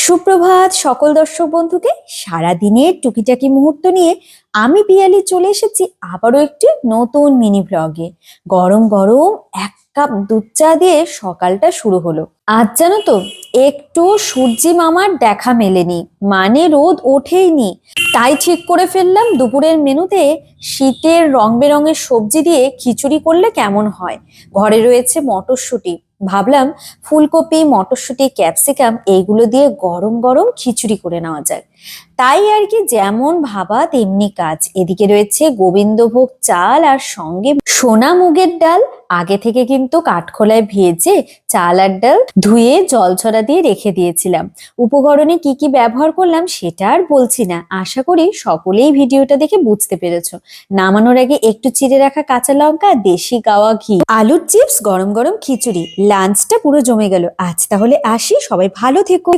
সুপ্রভাত সকল দর্শক বন্ধুকে। সারাদিনের টুকিটাকি মুহূর্ত নিয়ে আমি পিয়ালি চলে এসেছি আবারও একটি নতুন মিনি ব্লগে। গরম গরম এক কাপ দুধ চা দিয়ে সকালটা শুরু হলো। আজ জানো তো, একটু সূর্যি মামার দেখা মেলেনি, মানে রোদ ওঠেইনি। তাই ঠিক করে ফেললাম দুপুরের মেনুতে শীতের রং বেরঙের সবজি দিয়ে খিচুড়ি করলে কেমন হয়। ঘরে রয়েছে মটরশুঁটি, ভাবলাম ফুলকপি, মটরশুঁটি, ক্যাপসিকাম এইগুলো দিয়ে গরম গরম খিচুড়ি করে নেওয়া যায়। তাই আর কি, যেমন ভাবা তেমনি কাজ। এদিকে রয়েছে গোবিন্দভোগ চাল আর সঙ্গে সোনা মুগের ডাল। আগে থেকে কিন্তু কাঠখোলায় ভেজে চাল আর ডাল ধুয়ে জল ছড়া দিয়ে রেখে দিয়েছিলাম। উপকরণে কি কি ব্যবহার করলাম সেটা আর বলছি না, আশা করি সকলেই ভিডিওটা দেখে বুঝতে পেরেছো। নামানোর আগে একটু চিড়ে রাখা কাঁচা লঙ্কা, দেশি গাওয়া ঘি, আলুর চিপস, গরম গরম খিচুড়ি, লাঞ্চটা পুরো জমে গেল। আজ তাহলে আসি, সবাই ভালো থেকো।